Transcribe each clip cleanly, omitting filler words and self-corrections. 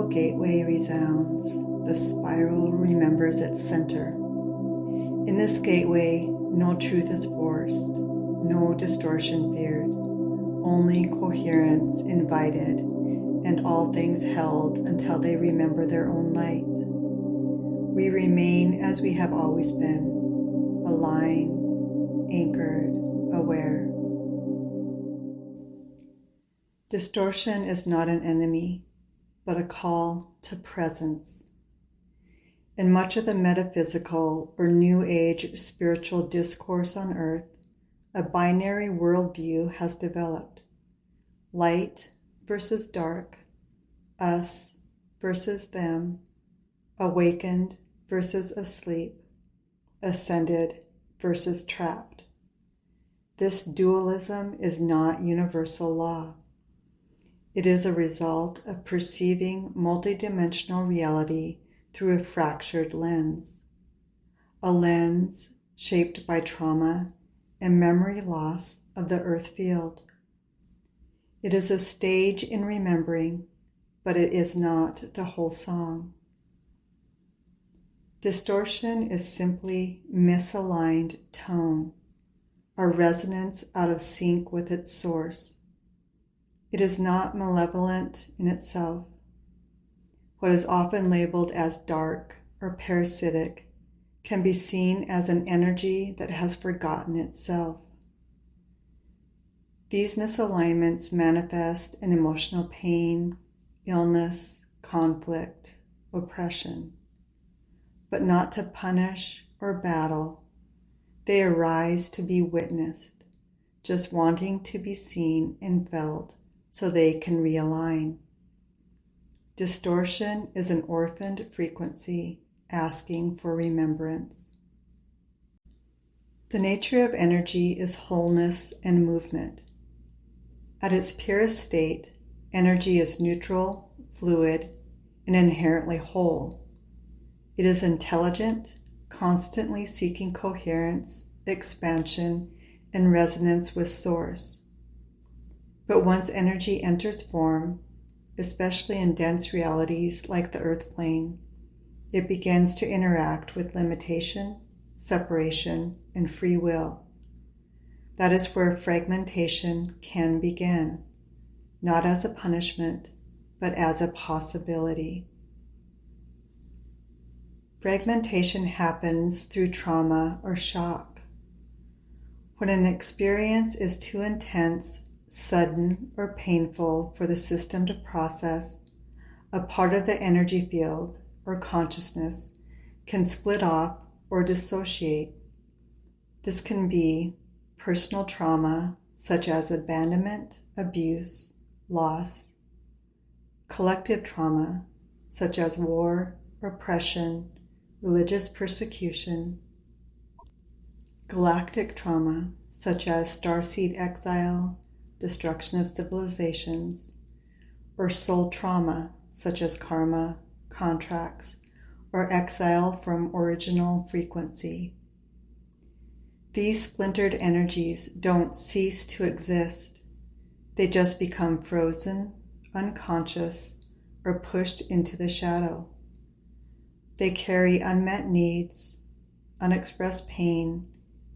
gateway resounds, the spiral remembers its center. In this gateway, no truth is forced, no distortion feared, only coherence invited, and all things held until they remember their own light. We remain as we have always been, aligned, anchored, aware. Distortion is not an enemy, but a call to presence. In much of the metaphysical or New Age spiritual discourse on Earth, a binary worldview has developed. Light versus dark, us versus them, awakened versus asleep, ascended versus trapped. This dualism is not universal law. It is a result of perceiving multidimensional reality through a fractured lens, a lens shaped by trauma and memory loss of the earth field. It is a stage in remembering, but it is not the whole song. Distortion is simply misaligned tone, a resonance out of sync with its source. It is not malevolent in itself. What is often labeled as dark or parasitic can be seen as an energy that has forgotten itself. These misalignments manifest in emotional pain, illness, conflict, oppression, but not to punish or battle. They arise to be witnessed, just wanting to be seen and felt so they can realign. Distortion is an orphaned frequency asking for remembrance. The nature of energy is wholeness and movement. At its purest state, energy is neutral, fluid, and inherently whole. It is intelligent, constantly seeking coherence, expansion, and resonance with Source. But once energy enters form, especially in dense realities like the earth plane, it begins to interact with limitation, separation, and free will. That is where fragmentation can begin, not as a punishment, but as a possibility. Fragmentation happens through trauma or shock. When an experience is too intense, sudden, or painful for the system to process, a part of the energy field or consciousness can split off or dissociate. This can be personal trauma such as abandonment, abuse, loss, collective trauma such as war, oppression, religious persecution, galactic trauma such as starseed exile, destruction of civilizations, or soul trauma such as karma, contracts, or exile from original frequency. These splintered energies don't cease to exist. They just become frozen, unconscious, or pushed into the shadow. They carry unmet needs, unexpressed pain,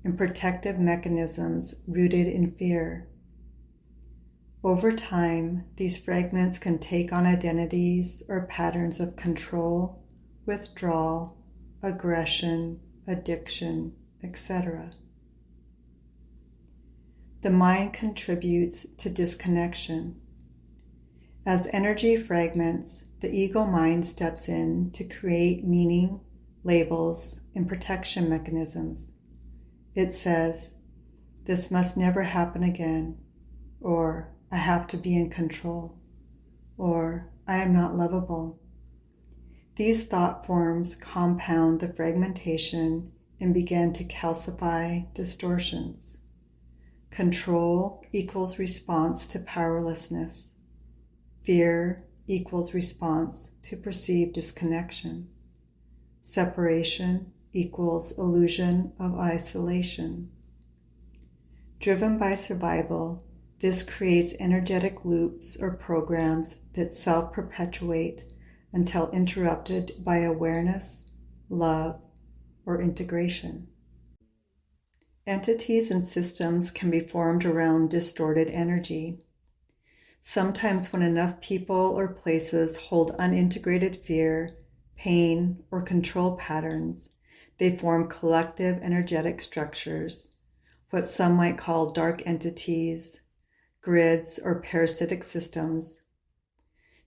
and protective mechanisms rooted in fear. Over time, these fragments can take on identities or patterns of control, withdrawal, aggression, addiction, etc. The mind contributes to disconnection. As energy fragments, the ego mind steps in to create meaning, labels, and protection mechanisms. It says, "This must never happen again," or "I have to be in control," or "I am not lovable." These thought forms compound the fragmentation and begin to calcify distortions. Control equals response to powerlessness. Fear equals response to perceived disconnection. Separation equals illusion of isolation. Driven by survival, this creates energetic loops or programs that self-perpetuate until interrupted by awareness, love, or integration. Entities and systems can be formed around distorted energy. Sometimes when enough people or places hold unintegrated fear, pain, or control patterns, they form collective energetic structures, what some might call dark entities, grids, or parasitic systems.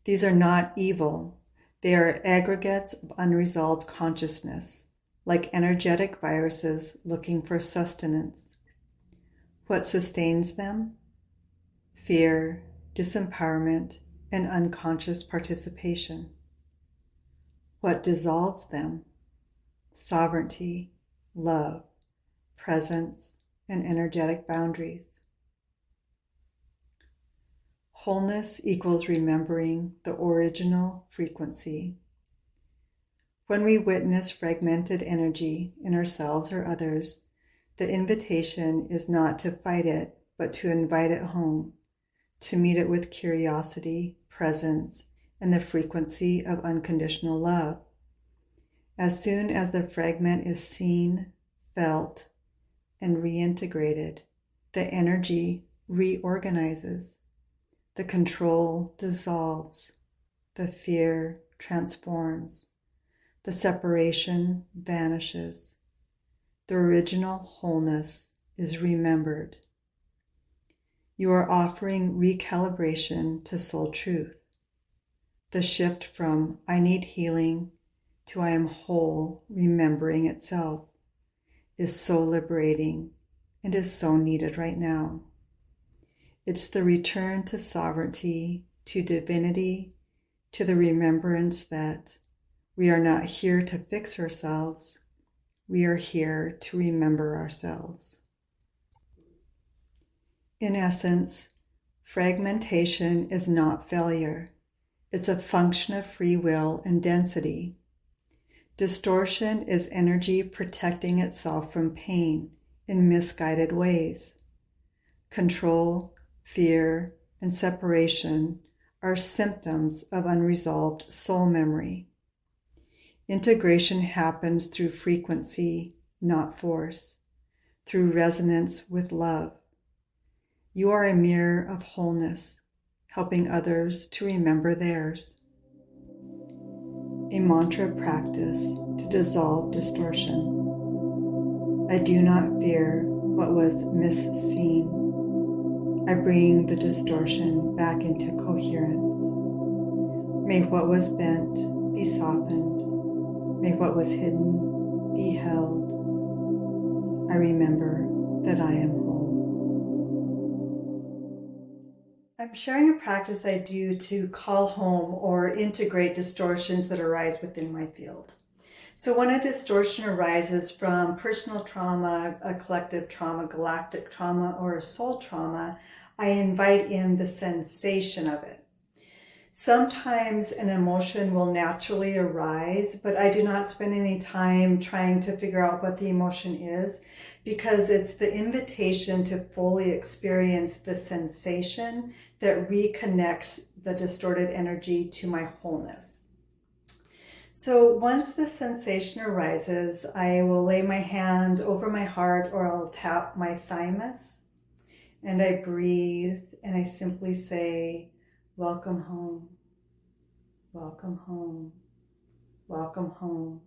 These are not evil. They are aggregates of unresolved consciousness, like energetic viruses looking for sustenance. What sustains them? Fear, disempowerment, and unconscious participation. What dissolves them? Sovereignty, love, presence, and energetic boundaries. Wholeness equals remembering the original frequency. When we witness fragmented energy in ourselves or others, the invitation is not to fight it, but to invite it home, to meet it with curiosity, presence, and the frequency of unconditional love. As soon as the fragment is seen, felt, and reintegrated, the energy reorganizes. The control dissolves. The fear transforms. The separation vanishes. The original wholeness is remembered. You are offering recalibration to soul truth. The shift from I need healing to I am whole, remembering itself, is so liberating and is so needed right now. It's the return to sovereignty, to divinity, to the remembrance that we are not here to fix ourselves. We are here to remember ourselves. In essence, fragmentation is not failure. It's a function of free will and density. Distortion is energy protecting itself from pain in misguided ways. Control, fear, and separation are symptoms of unresolved soul memory. Integration happens through frequency, not force, through resonance with love. You are a mirror of wholeness, helping others to remember theirs. A mantra practice to dissolve distortion. I do not fear what was misseen. I bring the distortion back into coherence. May what was bent be softened. May what was hidden be held. I remember that I am whole. I'm sharing a practice I do to call home or integrate distortions that arise within my field. So when a distortion arises from personal trauma, a collective trauma, galactic trauma, or a soul trauma, I invite in the sensation of it. Sometimes an emotion will naturally arise, but I do not spend any time trying to figure out what the emotion is, because it's the invitation to fully experience the sensation that reconnects the distorted energy to my wholeness. So once the sensation arises, I will lay my hand over my heart, or I'll tap my thymus, and I breathe and I simply say, welcome home, welcome home, welcome home.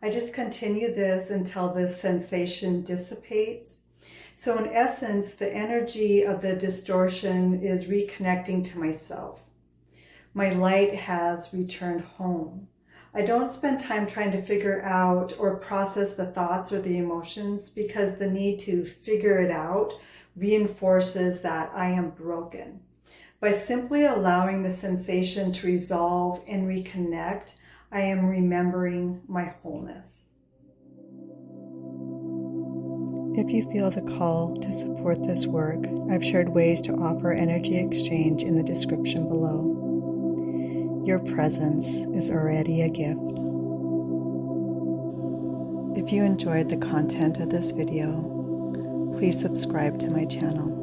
I just continue this until the sensation dissipates. So in essence, the energy of the distortion is reconnecting to myself. My light has returned home. I don't spend time trying to figure out or process the thoughts or the emotions, because the need to figure it out reinforces that I am broken. By simply allowing the sensation to resolve and reconnect, I am remembering my wholeness. If you feel the call to support this work, I've shared ways to offer energy exchange in the description below. Your presence is already a gift. If you enjoyed the content of this video, please subscribe to my channel.